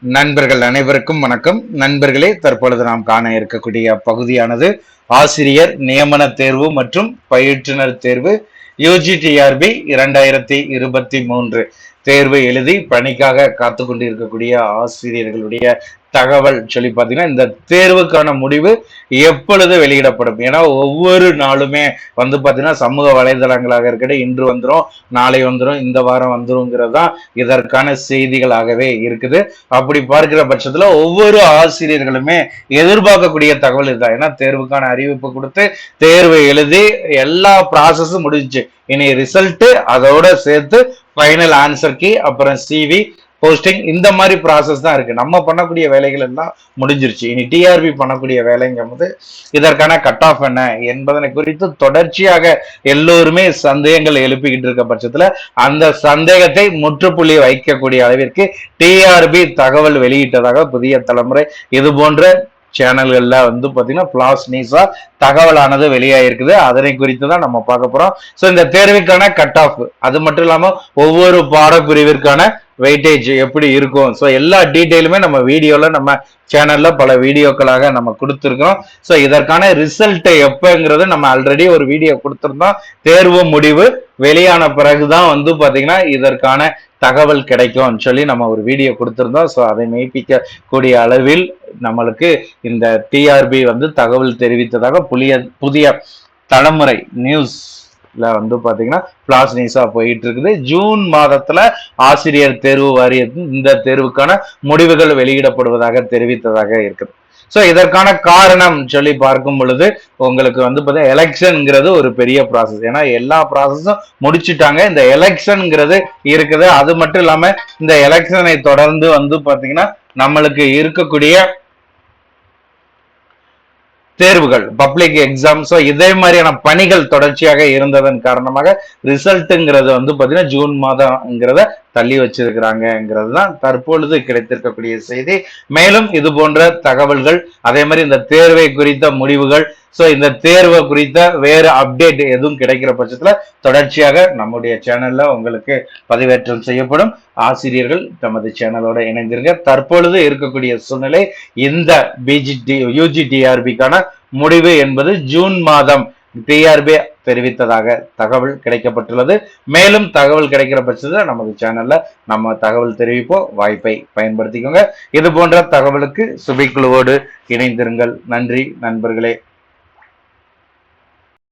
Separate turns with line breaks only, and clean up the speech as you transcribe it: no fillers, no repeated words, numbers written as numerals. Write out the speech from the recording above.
நண்பர்கள் அனைவருக்கும் வணக்கம். நண்பர்களே, தற்பொழுது நாம் காண இருக்கக்கூடிய பகுதியானது ஆசிரியர் நியமன தேர்வு மற்றும் பயிற்றுனர் தேர்வு UGTRB 2023 தேர்வு எழுதி பணிக்காக காத்து கொண்டிருக்கக்கூடிய ஆசிரியர்களுடைய தகவல் சொல்லி பார்த்தீங்கன்னா, இந்த தேர்வுக்கான முடிவு எப்பொழுது வெளியிடப்படும்? ஏன்னா ஒவ்வொரு நாளுமே வந்து பார்த்தீங்கன்னா சமூக வலைதளங்களாக இருக்கட்டும், இன்று வந்துடும், நாளை வந்துடும், இந்த வாரம் வந்துருங்கிறது தான் இதற்கான செய்திகளாகவே இருக்குது. அப்படி பார்க்கிற பட்சத்துல ஒவ்வொரு ஆசிரியர்களுமே எதிர்பார்க்கக்கூடிய தகவல் இதுதான். ஏன்னா தேர்வுக்கான அறிவிப்பு கொடுத்து தேர்வு எழுதி எல்லா ப்ராசஸும் முடிஞ்சிச்சு. இனி ரிசல்ட் அதோட சேர்த்து ஃபைனல் ஆன்சர் கீ, அப்புறம் CV, போஸ்டிங், இந்த மாதிரி ப்ராசஸ் தான் இருக்கு. நம்ம பண்ணக்கூடிய வேலைகள் எல்லாம் முடிஞ்சிருச்சு. இனி TRB பண்ணக்கூடிய வேலைங்கும் போது இதற்கான கட் ஆஃப் என்ன என்பதனை குறித்து தொடர்ச்சியாக எல்லோருமே சந்தேகங்கள் எழுப்பிக்கிட்டு இருக்க பட்சத்துல அந்த சந்தேகத்தை முற்றுப்புள்ளி வைக்கக்கூடிய அளவிற்கு TRB தகவல் வெளியிட்டதாக புதிய தலைமுறை இது போன்ற சேனல்கள்ல வந்து பாத்தீங்கன்னா பிளாஸ் நியூஸா தகவலானது வெளியாயிருக்குது. அதனை குறித்து தான் நம்ம பார்க்க போறோம். ஸோ இந்த தேர்வுக்கான கட் ஆஃப், அது மட்டும் இல்லாம ஒவ்வொரு பாடப்பிரிவிற்கான வெயிட்டேஜ் எப்படி இருக்கும், ஸோ எல்லா டீட்டெயிலுமே நம்ம வீடியோல நம்ம சேனல்ல பல வீடியோக்களாக நம்ம கொடுத்துருக்கோம். ஸோ இதற்கான ரிசல்ட் எப்பங்கிறது நம்ம ஆல்ரெடி ஒரு வீடியோ கொடுத்துருந்தோம். தேர்வு முடிவு வெளியான பிறகுதான் வந்து பாத்தீங்கன்னா இதற்கான தகவல் கிடைக்கும் சொல்லி நம்ம ஒரு வீடியோ கொடுத்திருந்தோம். ஸோ அதை மெய்ப்பிக்க கூடிய அளவில் நம்மளுக்கு இந்த TRB வந்து தகவல் தெரிவித்ததாக புதிய தலைமுறை நியூஸ்ல வந்து பாத்தீங்கன்னா பிளாஸ் நியூஸா போயிட்டு இருக்குது. ஜூன் மாதத்துல ஆசிரியர் தேர்வு வாரியத்தின் இந்த தேர்வுக்கான முடிவுகள் வெளியிடப்படுவதாக தெரிவித்ததாக இருக்குது. ஸோ இதற்கான காரணம் சொல்லி பார்க்கும் பொழுது உங்களுக்கு வந்து பார்த்தீங்கன்னா எலெக்ஷன்ங்கிறது ஒரு பெரிய ப்ராசஸ். ஏன்னா எல்லா ப்ராசஸும் முடிச்சுட்டாங்க, இந்த எலெக்ஷன்ங்கிறது இருக்குது. அது மட்டும் இல்லாம இந்த எலெக்ஷனை தொடர்ந்து வந்து பார்த்தீங்கன்னா நம்மளுக்கு இருக்கக்கூடிய தேர்வுகள், பப்ளிக் எக்ஸாம், ஸோ இதே மாதிரியான பணிகள் தொடர்ச்சியாக இருந்ததன் காரணமாக ரிசல்ட்டுங்கிறது வந்து பார்த்தீங்கன்னா ஜூன் மாதம்ங்கிறத தள்ளி வச்சிருக்கிறாங்கிறது தான் தற்பொழுது கிடைத்திருக்கக்கூடிய செய்தி. மேலும் இது போன்ற தகவல்கள், அதே மாதிரி இந்த தேர்வை குறித்த முடிவுகள், ஸோ இந்த தேர்வை குறித்த வேறு அப்டேட் எதுவும் கிடைக்கிற பட்சத்துல தொடர்ச்சியாக நம்முடைய சேனல்ல உங்களுக்கு பதிவேற்றம் செய்யப்படும். ஆசிரியர்கள் தமது சேனலோட இணைந்திருங்க. தற்பொழுது இருக்கக்கூடிய சூழ்நிலை இந்த UGTRBக்கான முடிவு என்பது ஜூன் மாதம் TRB தெரிவித்ததாக தகவல் கிடைக்கப்பட்டுள்ளது. மேலும் தகவல் கிடைக்கிற பட்சத்தில் நமது சேனல்ல நம்ம தகவல் தெரிவிப்போம். வாய்ப்பை பயன்படுத்திக்கோங்க. இது போன்ற தகவலுக்கு சுபை குழுவோடு இணைந்திருங்கள். நன்றி நண்பர்களே.